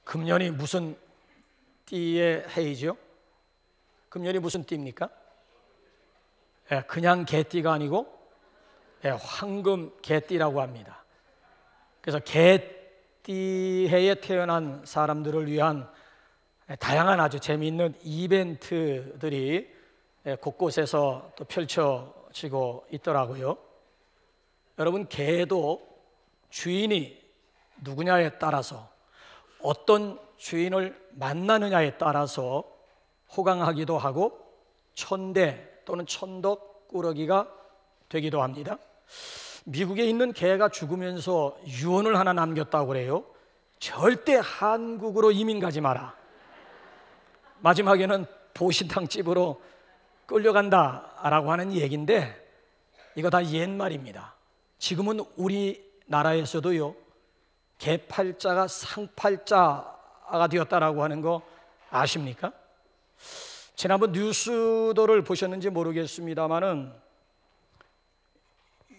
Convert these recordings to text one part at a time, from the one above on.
금년이 무슨 띠의 해이죠? 금년이 무슨 띠입니까? 그냥 개띠가 아니고 황금 개띠라고 합니다. 그래서 개띠해에 태어난 사람들을 위한 다양한 아주 재미있는 이벤트들이 곳곳에서 또 펼쳐지고 있더라고요. 여러분, 개도 주인이 누구냐에 따라서, 어떤 주인을 만나느냐에 따라서 호강하기도 하고 천대 또는 천덕꾸러기가 되기도 합니다. 미국에 있는 개가 죽으면서 유언을 하나 남겼다고 그래요. 절대 한국으로 이민 가지 마라. 마지막에는 보신탕집으로 끌려간다라고 하는 얘기인데, 이거 다 옛말입니다. 지금은 우리나라에서도요, 개팔자가 상팔자가 되었다라고 하는 거 아십니까? 지난번 뉴스도를 보셨는지 모르겠습니다만은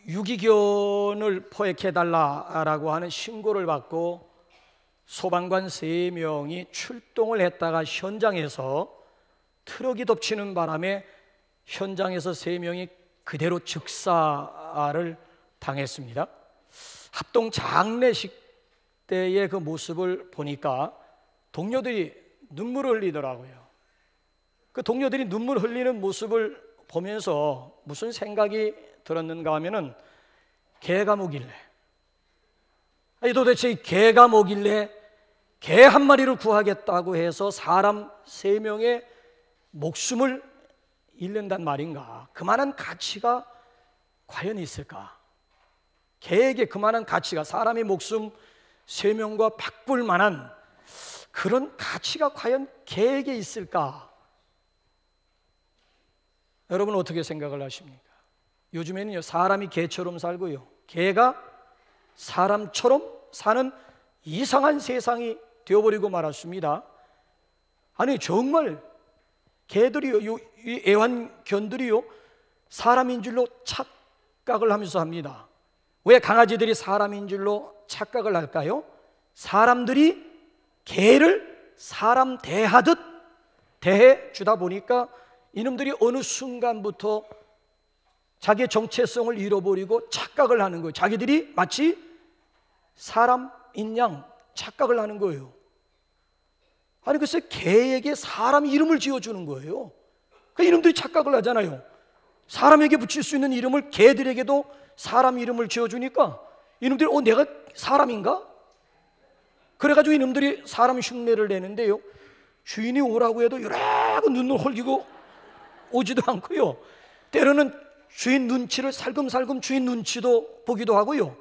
유기견을 포획해달라고 하는 신고를 받고 소방관 3명이 출동을 했다가 현장에서 트럭이 덮치는 바람에 현장에서 3명이 그대로 즉사를 당했습니다. 합동 장례식 때의 그 모습을 보니까 동료들이 눈물을 흘리더라고요. 그 동료들이 눈물 흘리는 모습을 보면서 무슨 생각이 들었는가 하면은, 개가 뭐길래, 아니 도대체 이 개가 뭐길래 개 한 마리를 구하겠다고 해서 사람 3명의 목숨을 잃는단 말인가? 그만한 가치가 과연 있을까? 개에게 그만한 가치가, 사람의 목숨 3명과 바꿀 만한 그런 가치가 과연 개에게 있을까? 여러분 어떻게 생각을 하십니까? 요즘에는요, 사람이 개처럼 살고요, 개가 사람처럼 사는 이상한 세상이 되어버리고 말았습니다. 아니 정말 개들이요, 이 애완견들이요, 사람인 줄로 착각을 하면서 합니다. 왜 강아지들이 사람인 줄로 착각을 할까요? 사람들이 개를 사람 대하듯 대해 주다 보니까 이놈들이 어느 순간부터 자기의 정체성을 잃어버리고 착각을 하는 거예요. 자기들이 마치 사람인 양 착각을 하는 거예요. 아니 글쎄, 개에게 사람 이름을 지어주는 거예요. 그러니까 이놈들이 착각을 하잖아요. 사람에게 붙일 수 있는 이름을 개들에게도 사람 이름을 지어주니까 이놈들이 내가 사람인가? 그래가지고 이놈들이 사람 흉내를 내는데요, 주인이 오라고 해도 요라고 눈을 홀기고 오지도 않고요, 때로는 주인 눈치를 살금살금 주인 눈치도 보기도 하고요,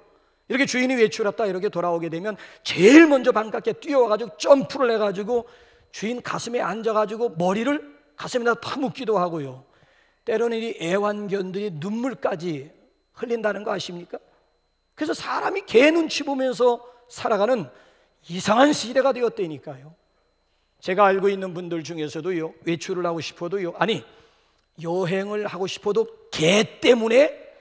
이렇게 주인이 외출했다 이렇게 돌아오게 되면 제일 먼저 반갑게 뛰어와가지고 점프를 해가지고 주인 가슴에 앉아가지고 머리를 가슴에다 파묻기도 하고요, 때로는 이 애완견들이 눈물까지 흘린다는 거 아십니까? 그래서 사람이 개 눈치 보면서 살아가는 이상한 시대가 되었다니까요. 제가 알고 있는 분들 중에서도요, 외출을 하고 싶어도요, 아니 여행을 하고 싶어도 개 때문에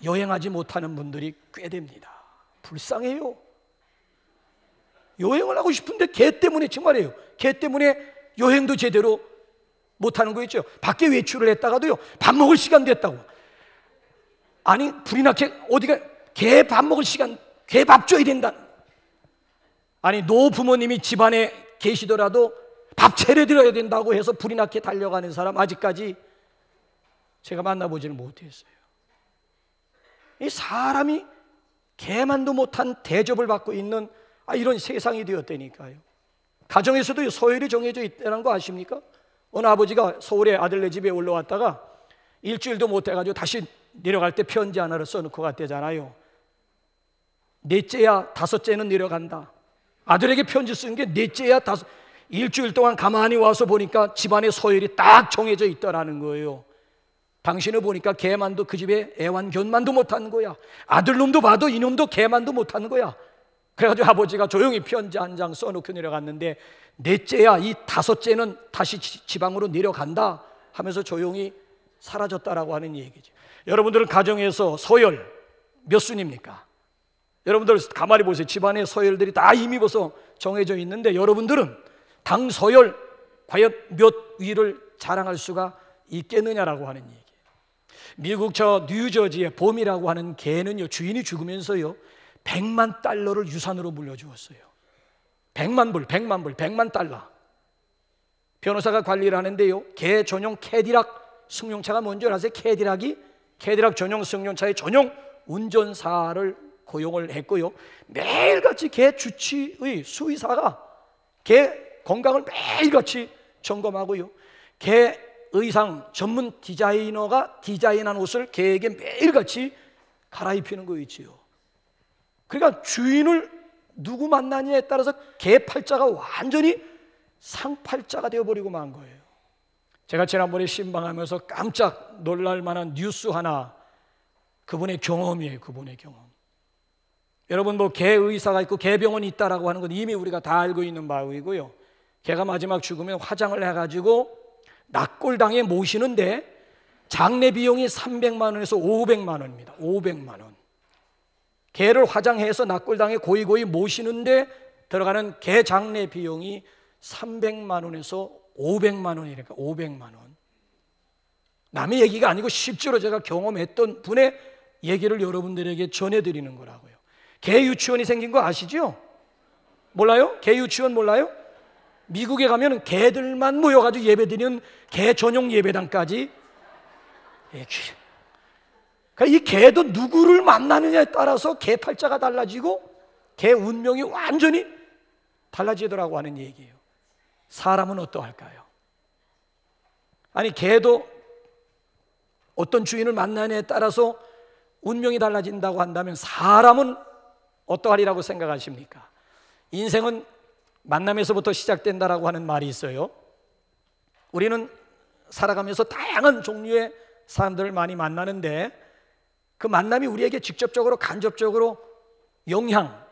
여행하지 못하는 분들이 꽤 됩니다. 불쌍해요. 여행을 하고 싶은데 개 때문에, 정말이에요, 개 때문에 여행도 제대로 못하는 거 있죠. 밖에 외출을 했다가도요, 밥 먹을 시간 됐다고, 아니 불이 나게 어디가 개 밥 먹을 시간, 개 밥 줘야 된다. 아니 노부모님이 집안에 계시더라도 밥 차려드려야 된다고 해서 불이 나게 달려가는 사람 아직까지 제가 만나보지는 못했어요. 이 사람이 개만도 못한 대접을 받고 있는 이런 세상이 되었다니까요. 가정에서도 서열이 정해져 있다는 거 아십니까? 어느 아버지가 서울에 아들네 집에 올라왔다가 일주일도 못 해가지고 다시 내려갈 때 편지 하나를 써놓고 갔대잖아요. 넷째야 다섯째는 내려간다. 아들에게 편지 쓴 게 넷째야 다섯. 일주일 동안 가만히 와서 보니까 집안의 서열이 딱 정해져 있더라는 거예요. 당신을 보니까 개만도 그 집에 애완견만도 못하는 거야. 아들놈도 봐도 이놈도 개만도 못하는 거야. 그래가지고 아버지가 조용히 편지 한 장 써놓고 내려갔는데, 넷째야 이 다섯째는 다시 지방으로 내려간다 하면서 조용히 사라졌다라고 하는 얘기죠. 여러분들은 가정에서 서열 몇 순입니까? 여러분들 가만히 보세요. 집안의 서열들이 다 힘입어서 정해져 있는데 여러분들은 당 서열 과연 몇 위를 자랑할 수가 있겠느냐라고 하는 얘기예요. 미국 저 뉴저지의 봄이라고 하는 개는요, 주인이 죽으면서요 100만 달러를 유산으로 물려주었어요. 100만 달러. 변호사가 관리를 하는데요, 개 전용 캐디락 승용차가 뭔지 아세요? 캐디락 전용 승용차의 전용 운전사를 고용을 했고요, 매일같이 개 주치의 수의사가 개 건강을 매일같이 점검하고요, 개 의상 전문 디자이너가 디자인한 옷을 개에게 매일같이 갈아입히는 거 있지요. 그러니까 주인을 누구 만나냐에 따라서 개 팔자가 완전히 상팔자가 되어버리고 만 거예요. 제가 지난번에 신방하면서 깜짝 놀랄 만한 뉴스 하나, 그분의 경험이에요. 그분의 경험. 여러분, 뭐 개 의사가 있고 개 병원이 있다라고 하는 건 이미 우리가 다 알고 있는 바이고요, 개가 마지막 죽으면 화장을 해가지고 낙골당에 모시는데 장례 비용이 300만 원에서 500만 원입니다. 500만 원. 개를 화장해서 낙골당에 고이고이 모시는데 들어가는 개 장례 비용이 300만 원에서 500만 원이니까 500만 원. 남의 얘기가 아니고 실제로 제가 경험했던 분의 얘기를 여러분들에게 전해드리는 거라고요. 개 유치원이 생긴 거 아시죠? 몰라요? 개 유치원 몰라요? 미국에 가면 개들만 모여가지고 예배드리는 개 전용 예배당까지. 그러니까 이 개도 누구를 만나느냐에 따라서 개 팔자가 달라지고 개 운명이 완전히 달라지더라고 하는 얘기예요. 사람은 어떠할까요? 아니, 개도 어떤 주인을 만나느냐에 따라서 운명이 달라진다고 한다면 사람은 어떠하리라고 생각하십니까? 인생은 만남에서부터 시작된다라고 하는 말이 있어요. 우리는 살아가면서 다양한 종류의 사람들을 많이 만나는데 그 만남이 우리에게 직접적으로 간접적으로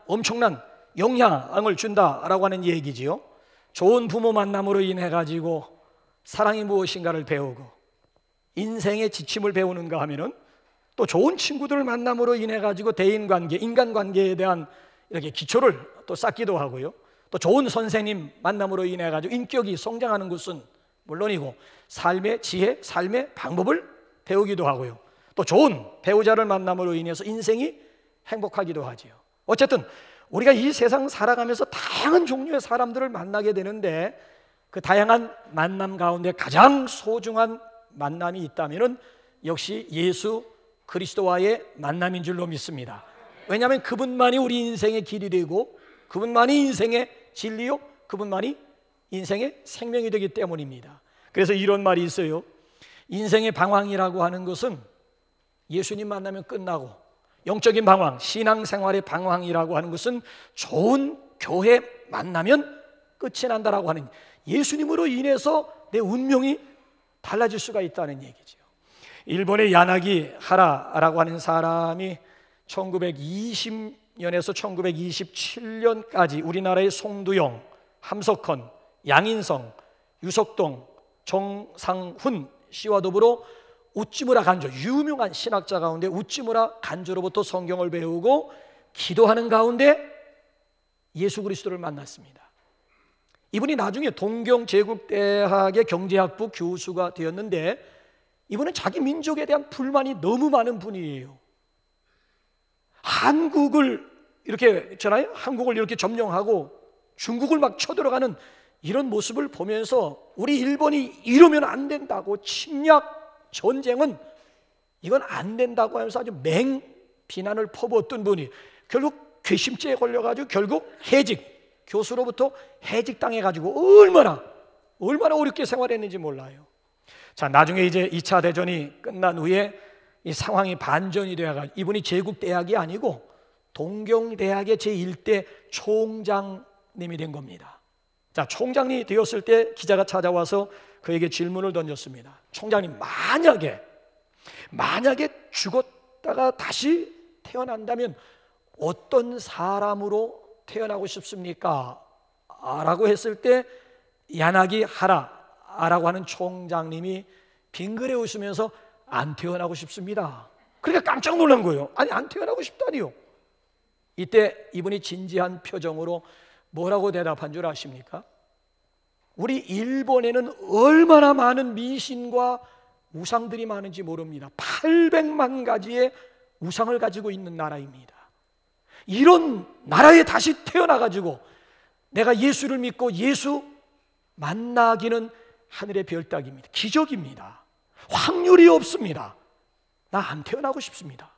엄청난 영향을 준다라고 하는 얘기지요. 좋은 부모 만남으로 인해 가지고 사랑이 무엇인가를 배우고 인생의 지침을 배우는가 하면은 또 좋은 친구들을 만남으로 인해 가지고 대인관계, 인간관계에 대한 이렇게 기초를 또 쌓기도 하고요, 또 좋은 선생님 만남으로 인해 가지고 인격이 성장하는 것은 물론이고 삶의 지혜, 삶의 방법을 배우기도 하고요, 또 좋은 배우자를 만남으로 인해서 인생이 행복하기도 하지요. 어쨌든 우리가 이 세상 살아가면서 다양한 종류의 사람들을 만나게 되는데 그 다양한 만남 가운데 가장 소중한 만남이 있다면 역시 예수 그리스도와의 만남인 줄로 믿습니다. 왜냐하면 그분만이 우리 인생의 길이 되고 그분만이 인생의 진리요, 그분만이 인생의 생명이 되기 때문입니다. 그래서 이런 말이 있어요. 인생의 방황이라고 하는 것은 예수님 만나면 끝나고, 영적인 방황, 신앙생활의 방황이라고 하는 것은 좋은 교회 만나면 끝이 난다라고 하는, 예수님으로 인해서 내 운명이 달라질 수가 있다는 얘기죠. 일본의 야나기 하라라고 하는 사람이 1920년에서 1927년까지 우리나라의 송두영, 함석헌, 양인성, 유석동, 정상훈 씨와 더불어 우찌무라 간조, 유명한 신학자 가운데 우찌무라 간조로부터 성경을 배우고 기도하는 가운데 예수 그리스도를 만났습니다. 이분이 나중에 동경제국대학의 경제학부 교수가 되었는데 이분은 자기 민족에 대한 불만이 너무 많은 분이에요. 한국을 이렇게 있잖아요, 한국을 이렇게 점령하고 중국을 막 쳐들어가는 이런 모습을 보면서 우리 일본이 이러면 안 된다고, 침략 전쟁은 이건 안 된다고 하면서 아주 맹비난을 퍼부었던 분이 결국 괘씸죄에 걸려가지고 결국 해직, 교수로부터 해직당해가지고 얼마나 어렵게 생활했는지 몰라요. 자, 나중에 이제 2차 대전이 끝난 후에 이 상황이 반전이 되어가지고 이분이 제국대학이 아니고 동경대학의 제1대 총장님이 된 겁니다. 자, 총장이 되었을 때 기자가 찾아와서 그에게 질문을 던졌습니다. 총장님, 만약에 죽었다가 다시 태어난다면 어떤 사람으로 태어나고 싶습니까? 라고 했을 때 야나기 하라라고 하는 총장님이 빙그레 웃으면서 안 태어나고 싶습니다. 그러니까 깜짝 놀란 거예요. 아니, 안 태어나고 싶다니요. 이때 이분이 진지한 표정으로 뭐라고 대답한 줄 아십니까? 우리 일본에는 얼마나 많은 미신과 우상들이 많은지 모릅니다. 800만 가지의 우상을 가지고 있는 나라입니다. 이런 나라에 다시 태어나가지고 내가 예수를 믿고 예수 만나기는 하늘의 별 따기입니다. 기적입니다. 확률이 없습니다. 나 안 태어나고 싶습니다.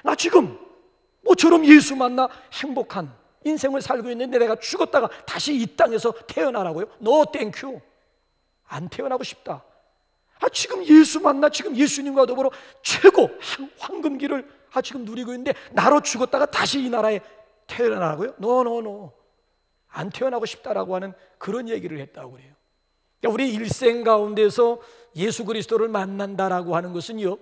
나 지금 모처럼 예수 만나 행복한 인생을 살고 있는데 내가 죽었다가 다시 이 땅에서 태어나라고요? No thank you. 안 태어나고 싶다. 지금 예수 만나 지금 예수님과 더불어 최고 황금기를 지금 누리고 있는데 나로 죽었다가 다시 이 나라에 태어나라고요? No, no, no. 안 태어나고 싶다라고 하는 그런 얘기를 했다고 그래요. 그러니까 우리 일생 가운데서 예수 그리스도를 만난다라고 하는 것은요,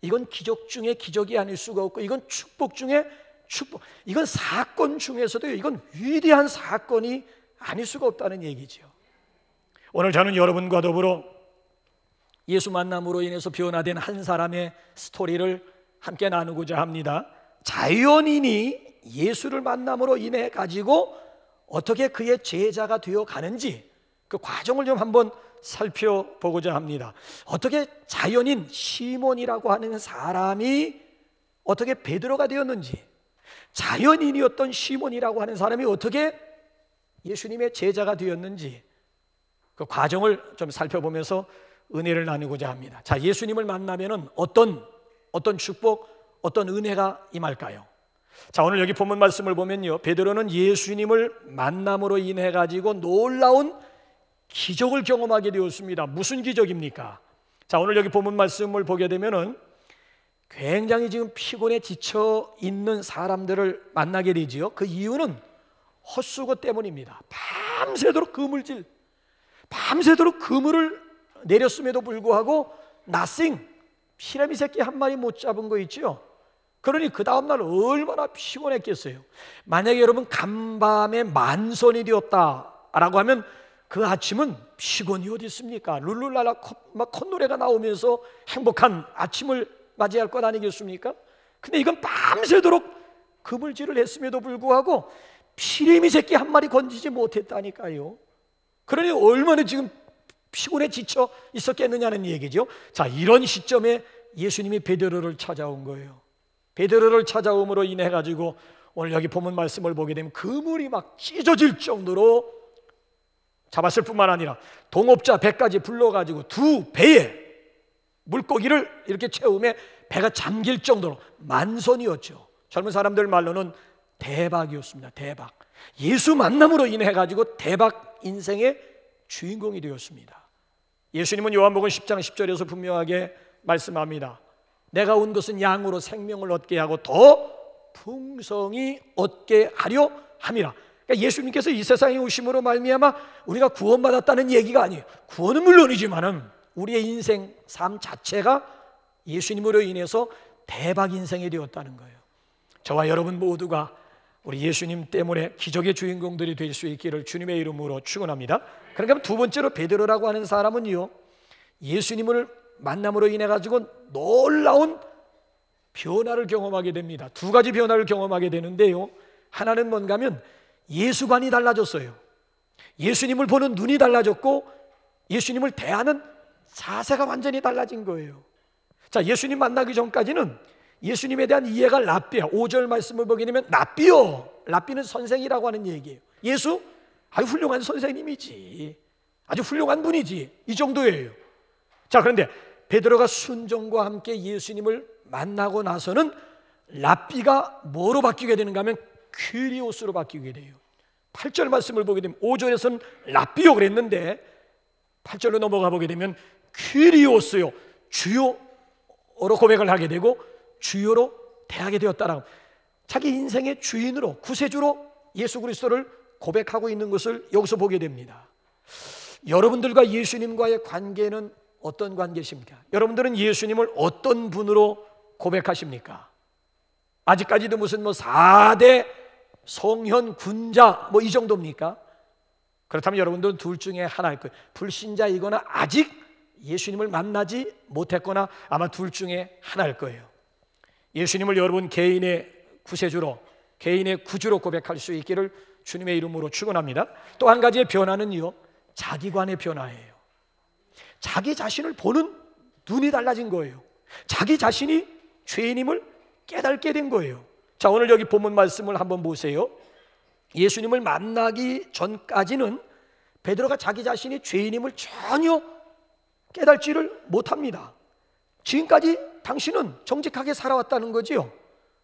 이건 기적 중에 기적이 아닐 수가 없고, 이건 축복 중에 축복, 이건 사건 중에서도요, 이건 위대한 사건이 아닐 수가 없다는 얘기죠. 오늘 저는 여러분과 더불어 예수 만남으로 인해서 변화된 한 사람의 스토리를 함께 나누고자 합니다. 자연인이 예수를 만남으로 인해 가지고 어떻게 그의 제자가 되어 가는지 그 과정을 좀 한번 살펴보고자 합니다. 어떻게 자연인 시몬이라고 하는 사람이 어떻게 베드로가 되었는지, 자연인이었던 시몬이라고 하는 사람이 어떻게 예수님의 제자가 되었는지 그 과정을 좀 살펴보면서 은혜를 나누고자 합니다. 자, 예수님을 만나면은 어떤 축복, 어떤 은혜가 임할까요? 자, 오늘 여기 본문 말씀을 보면요, 베드로는 예수님을 만남으로 인해 가지고 놀라운 기적을 경험하게 되었습니다. 무슨 기적입니까? 자, 오늘 여기 본문 말씀을 보게 되면은 굉장히 지금 피곤에 지쳐 있는 사람들을 만나게 되지요. 그 이유는 헛수고 때문입니다. 밤새도록 밤새도록 그물을 내렸음에도 불구하고 nothing, 피라미 새끼 한 마리 못 잡은 거 있죠. 그러니 그 다음날 얼마나 피곤했겠어요. 만약에 여러분 간밤에 만선이 되었다라고 하면 그 아침은 피곤이 어디 있습니까? 룰루랄라 막 콧노래가 나오면서 행복한 아침을 맞이할 것 아니겠습니까? 근데 이건 밤새도록 그물질을 했음에도 불구하고 피레미 새끼 한 마리 건지지 못했다니까요. 그러니 얼마나 지금 피곤에 지쳐 있었겠느냐는 얘기죠. 자, 이런 시점에 예수님이 베드로를 찾아온 거예요. 베드로를 찾아옴으로 인해 가지고 오늘 여기 본문 말씀을 보게 되면 그물이 막 찢어질 정도로 잡았을 뿐만 아니라 동업자 100까지 불러가지고 두 배에 물고기를 이렇게 채우며 배가 잠길 정도로 만선이었죠. 젊은 사람들 말로는 대박이었습니다. 대박. 예수 만남으로 인해 가지고 대박 인생의 주인공이 되었습니다. 예수님은 요한복음 10장 10절에서 분명하게 말씀합니다. 내가 온 것은 양으로 생명을 얻게 하고 더 풍성히 얻게 하려 함이라. 그러니까 예수님께서 이 세상에 오심으로 말미암아 우리가 구원받았다는 얘기가 아니에요. 구원은 물론이지만은 우리의 인생 삶 자체가 예수님으로 인해서 대박 인생이 되었다는 거예요. 저와 여러분 모두가 우리 예수님 때문에 기적의 주인공들이 될 수 있기를 주님의 이름으로 축원합니다. 그러니까 두 번째로 베드로라고 하는 사람은요, 예수님을 만남으로 인해 가지고 놀라운 변화를 경험하게 됩니다. 두 가지 변화를 경험하게 되는데요, 하나는 뭔가 하면 예수관이 달라졌어요. 예수님을 보는 눈이 달라졌고 예수님을 대하는 자세가 완전히 달라진 거예요. 자, 예수님 만나기 전까지는 예수님에 대한 이해가 랍비야. 5절 말씀을 보게 되면 랍비요, 랍비는 선생이라고 하는 얘기예요. 예수? 아주 훌륭한 선생님이지, 아주 훌륭한 분이지, 이 정도예요. 자, 그런데 베드로가 순종과 함께 예수님을 만나고 나서는 랍비가 뭐로 바뀌게 되는가 하면 퀴리오스로 바뀌게 돼요. 8절 말씀을 보게 되면 5절에서는 랍비요 그랬는데 8절로 넘어가 보게 되면 퀴리오스요, 주요로 고백을 하게 되고 주요로 대하게 되었다라고, 자기 인생의 주인으로, 구세주로 예수 그리스도를 고백하고 있는 것을 여기서 보게 됩니다. 여러분들과 예수님과의 관계는 어떤 관계십니까? 여러분들은 예수님을 어떤 분으로 고백하십니까? 아직까지도 무슨 4대 성현 군자 이 정도입니까? 그렇다면 여러분들은 둘 중에 하나일 거예요. 불신자이거나 아직 예수님을 만나지 못했거나 아마 둘 중에 하나일 거예요. 예수님을 여러분 개인의 구세주로, 개인의 구주로 고백할 수 있기를 주님의 이름으로 축원합니다. 또 한 가지의 변화는요, 자기관의 변화예요. 자기 자신을 보는 눈이 달라진 거예요. 자기 자신이 죄인임을 깨닫게 된 거예요. 자, 오늘 여기 본문 말씀을 한번 보세요. 예수님을 만나기 전까지는 베드로가 자기 자신이 죄인임을 전혀 깨닫지를 못합니다. 지금까지 당신은 정직하게 살아왔다는 거지요.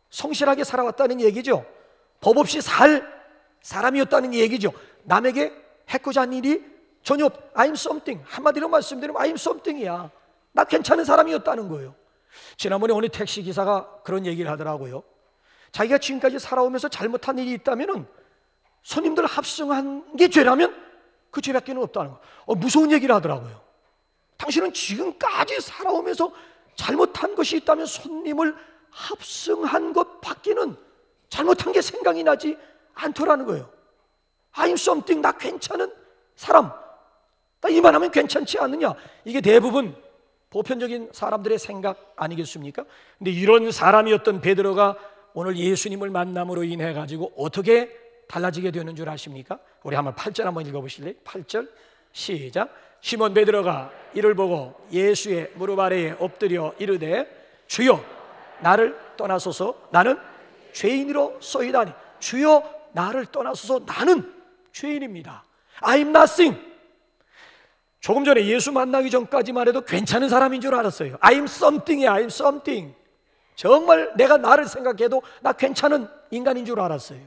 성실하게 살아왔다는 얘기죠. 법 없이 살 사람이었다는 얘기죠. 남에게 해코자 한 일이 전혀 없. I'm something. 한마디로 말씀드리면 I'm something이야. 나 괜찮은 사람이었다는 거예요. 지난번에 어느 택시기사가 그런 얘기를 하더라고요. 자기가 지금까지 살아오면서 잘못한 일이 있다면 손님들 합성한 게 죄라면 그 죄밖에 없다는 거예요. 무서운 얘기를 하더라고요. 당신은 지금까지 살아오면서 잘못한 것이 있다면 손님을 합성한 것 밖에는 잘못한 게 생각이 나지 않더라는 거예요. I'm something. 나 괜찮은 사람. 나 이만하면 괜찮지 않느냐. 이게 대부분 보편적인 사람들의 생각 아니겠습니까? 근데 이런 사람이었던 베드로가 오늘 예수님을 만남으로 인해 가지고 어떻게 달라지게 되는 줄 아십니까? 우리 한번 8절 한번 읽어보실래요? 8절 시작. 시몬 베드로가 이를 보고 예수의 무릎 아래에 엎드려 이르되 주여 나를 떠나소서 나는 죄인으로 쏘이다니. 주여 나를 떠나소서 나는 죄인입니다. I'm nothing. 조금 전에 예수 만나기 전까지만 해도 괜찮은 사람인 줄 알았어요. I'm something이야. I'm something. 정말 내가 나를 생각해도 나 괜찮은 인간인 줄 알았어요.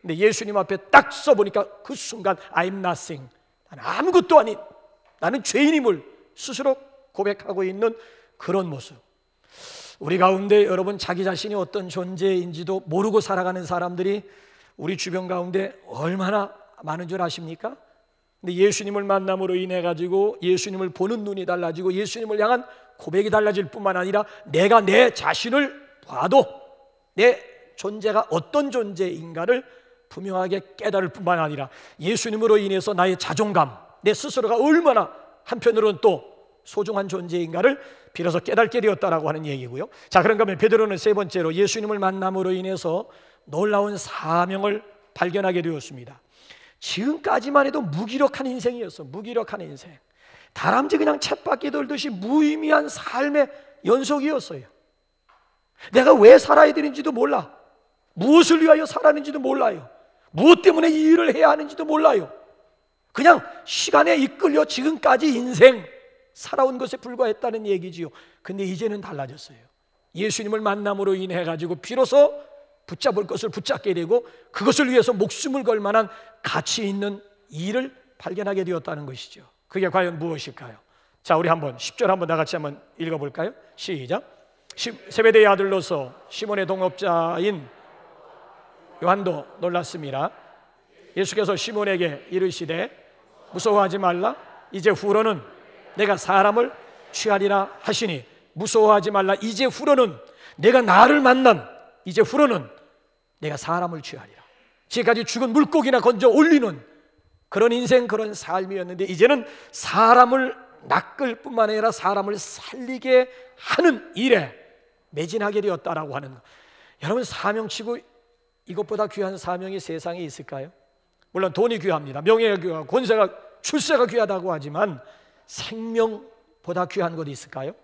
근데 예수님 앞에 딱 써보니까 그 순간 I'm nothing. 나는 아무것도 아닌, 나는 죄인임을 스스로 고백하고 있는 그런 모습. 우리 가운데 여러분 자기 자신이 어떤 존재인지도 모르고 살아가는 사람들이 우리 주변 가운데 얼마나 많은 줄 아십니까? 근데 예수님을 만남으로 인해 가지고 예수님을 보는 눈이 달라지고 예수님을 향한 고백이 달라질 뿐만 아니라 내가 내 자신을 봐도 내 존재가 어떤 존재인가를 분명하게 깨달을 뿐만 아니라 예수님으로 인해서 나의 자존감, 내 스스로가 얼마나 한편으로는 또 소중한 존재인가를 비로소 깨닫게 되었다라고 하는 얘기고요. 자, 그런가 하면 베드로는 세 번째로 예수님을 만남으로 인해서 놀라운 사명을 발견하게 되었습니다. 지금까지만 해도 무기력한 인생이었어. 무기력한 인생. 다람쥐 그냥 쳇바퀴 돌듯이 무의미한 삶의 연속이었어요. 내가 왜 살아야 되는지도 몰라. 무엇을 위하여 살았는지도 몰라요. 무엇 때문에 이 일을 해야 하는지도 몰라요. 그냥 시간에 이끌려 지금까지 인생 살아온 것에 불과했다는 얘기지요. 근데 이제는 달라졌어요. 예수님을 만남으로 인해 가지고 비로소 붙잡을 것을 붙잡게 되고 그것을 위해서 목숨을 걸 만한 가치 있는 일을 발견하게 되었다는 것이죠. 그게 과연 무엇일까요? 자, 우리 한번 10절 한번 다 같이 한번 읽어볼까요? 시작. 세베대의 아들로서 시몬의 동업자인 요한도 놀랐습니다. 예수께서 시몬에게 이르시되 무서워하지 말라. 이제 후로는 내가 사람을 취하리라 하시니 무서워하지 말라. 이제 후로는 내가 나를 만난 이제 후로는 내가 사람을 취하리라. 지금까지 죽은 물고기나 건져 올리는 그런 인생, 그런 삶이었는데 이제는 사람을 낚을 뿐만 아니라 사람을 살리게 하는 일에 매진하게 되었다라고 하는 것. 여러분, 사명치고 이것보다 귀한 사명이 세상에 있을까요? 물론 돈이 귀합니다. 명예가 귀하고 권세가, 출세가 귀하다고 하지만 생명보다 귀한 것이 있을까요?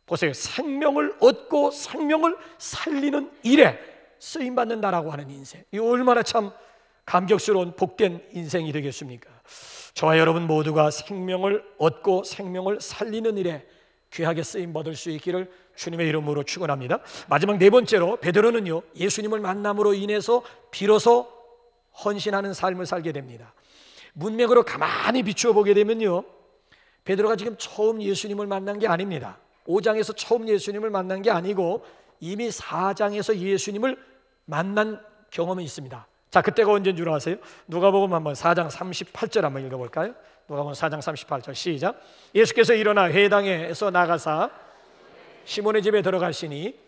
보세요. 생명을 얻고 생명을 살리는 일에 쓰임받는다라고 하는 인생, 이 얼마나 참 감격스러운 복된 인생이 되겠습니까? 저와 여러분 모두가 생명을 얻고 생명을 살리는 일에 귀하게 쓰임받을 수 있기를 주님의 이름으로 축원합니다. 마지막 네 번째로 베드로는요, 예수님을 만남으로 인해서 비로소 헌신하는 삶을 살게 됩니다. 문맥으로 가만히 비추어 보게 되면요, 베드로가 지금 처음 예수님을 만난 게 아닙니다. 5장에서 처음 예수님을 만난 게 아니고 이미 4장에서 예수님을 만난 경험이 있습니다. 자, 그때가 언제인 줄 아세요? 누가복음 한번 4장 38절 한번 읽어볼까요? 누가복음 4장 38절 시작. 예수께서 일어나 회당에서 나가사 시몬의 집에 들어가시니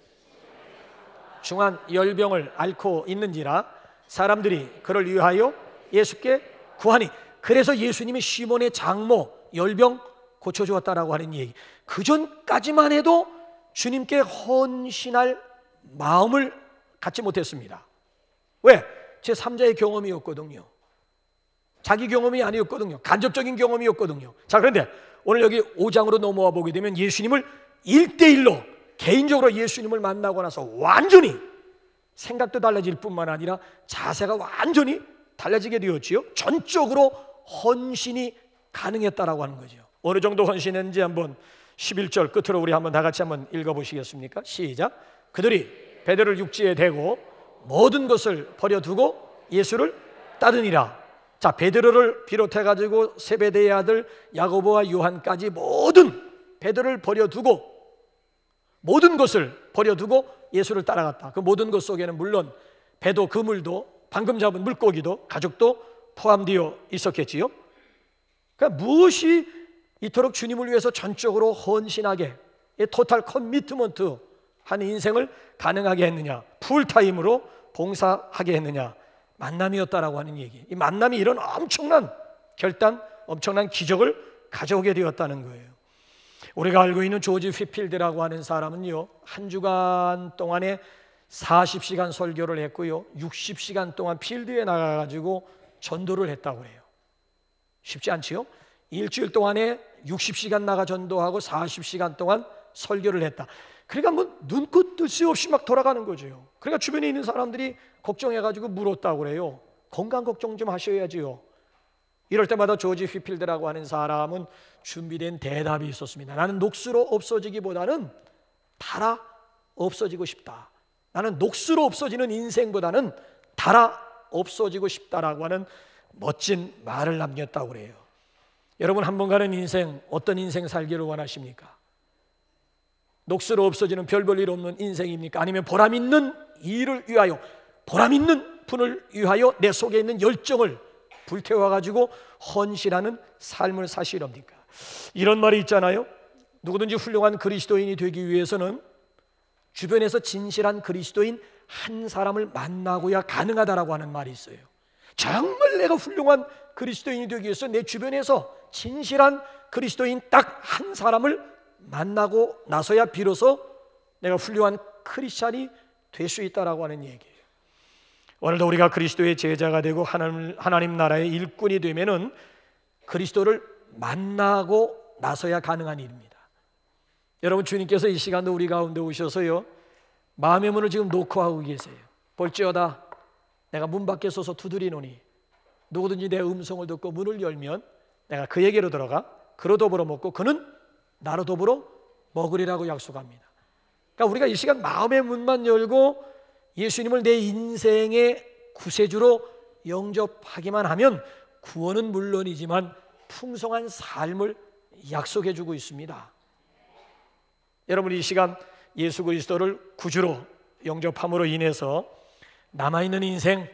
중한 열병을 앓고 있는지라 사람들이 그를 위하여 예수께 구하니. 그래서 예수님이 시몬의 장모 열병 고쳐주었다라고 하는 얘기. 그 전까지만 해도 주님께 헌신할 마음을 갖지 못했습니다. 왜? 제3자의 경험이었거든요. 자기 경험이 아니었거든요. 간접적인 경험이었거든요. 자, 그런데 오늘 여기 5장으로 넘어와 보게 되면 예수님을 1대1로 개인적으로 예수님을 만나고 나서 완전히 생각도 달라질 뿐만 아니라 자세가 완전히 달라지게 되었지요. 전적으로 헌신이 가능했다라고 하는 거죠. 어느 정도 헌신했는지 한번 11절 끝으로 우리 한번 다 같이 한번 읽어보시겠습니까? 시작. 그들이 베드로를 육지에 대고 모든 것을 버려두고 예수를 따르니라. 자, 베드로를 비롯해가지고 세베대의 아들 야고보와 요한까지 모든 베드로를 버려두고 모든 것을 버려두고 예수를 따라갔다. 그 모든 것 속에는 물론 배도 그물도 방금 잡은 물고기도 가족도 포함되어 있었겠지요. 그러니까 무엇이 이토록 주님을 위해서 전적으로 헌신하게 토탈 커미트먼트 한 인생을 가능하게 했느냐, 풀타임으로 봉사하게 했느냐, 만남이었다라고 하는 얘기. 이 만남이 이런 엄청난 결단, 엄청난 기적을 가져오게 되었다는 거예요. 우리가 알고 있는 조지 휘필드라고 하는 사람은요, 한 주간 동안에 40시간 설교를 했고요, 60시간 동안 필드에 나가가지고 전도를 했다고 해요. 쉽지 않지요? 일주일 동안에 60시간 나가 전도하고 40시간 동안 설교를 했다. 그러니까 뭐 눈코 뜰 새 없이 막 돌아가는 거죠. 그러니까 주변에 있는 사람들이 걱정해가지고 물었다고 그래요. 건강 걱정 좀 하셔야지요. 이럴 때마다 조지 휘필드라고 하는 사람은 준비된 대답이 있었습니다. 나는 녹수로 없어지기보다는 달아 없어지고 싶다. 나는 녹수로 없어지는 인생보다는 달아 없어지고 싶다라고 하는 멋진 말을 남겼다고 그래요. 여러분, 한 번 가는 인생, 어떤 인생 살기를 원하십니까? 녹수로 없어지는 별 볼 일 없는 인생입니까? 아니면 보람 있는 일을 위하여, 보람 있는 분을 위하여 내 속에 있는 열정을 불태워가지고 헌신하는 삶을 사시렵니까? 이런 말이 있잖아요. 누구든지 훌륭한 그리스도인이 되기 위해서는 주변에서 진실한 그리스도인 한 사람을 만나고야 가능하다라고 하는 말이 있어요. 정말 내가 훌륭한 그리스도인이 되기 위해서 내 주변에서 진실한 그리스도인 딱 한 사람을 만나고 나서야 비로소 내가 훌륭한 크리스찬이 될 수 있다라고 하는 얘기예요. 오늘도 우리가 그리스도의 제자가 되고 하나님 나라의 일꾼이 되면은 그리스도를 만나고 나서야 가능한 일입니다. 여러분, 주님께서 이 시간도 우리 가운데 오셔서요, 마음의 문을 지금 놓고 하고 계세요. 볼지어다 내가 문 밖에 서서 두드리노니 누구든지 내 음성을 듣고 문을 열면 내가 그에게로 들어가 그로 더불어 먹고 그는 나로 더불어 먹으리라고 약속합니다. 그러니까 우리가 이 시간 마음의 문만 열고 예수님을 내 인생의 구세주로 영접하기만 하면 구원은 물론이지만 풍성한 삶을 약속해 주고 있습니다. 여러분, 이 시간 예수 그리스도를 구주로 영접함으로 인해서 남아있는 인생,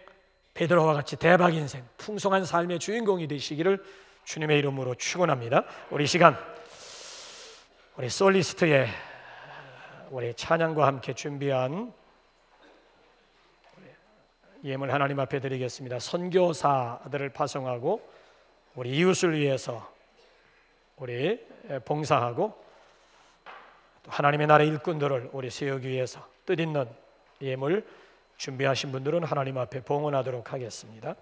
베드로와 같이 대박 인생, 풍성한 삶의 주인공이 되시기를 주님의 이름으로 축원합니다. 우리 시간 우리 솔리스트의 우리 찬양과 함께 준비한 예물 하나님 앞에 드리겠습니다. 선교사들을 파송하고 우리 이웃을 위해서 우리 봉사하고 또 하나님의 나라의 일꾼들을 우리 세우기 위해서 뜻있는 예물 준비하신 분들은 하나님 앞에 봉헌하도록 하겠습니다.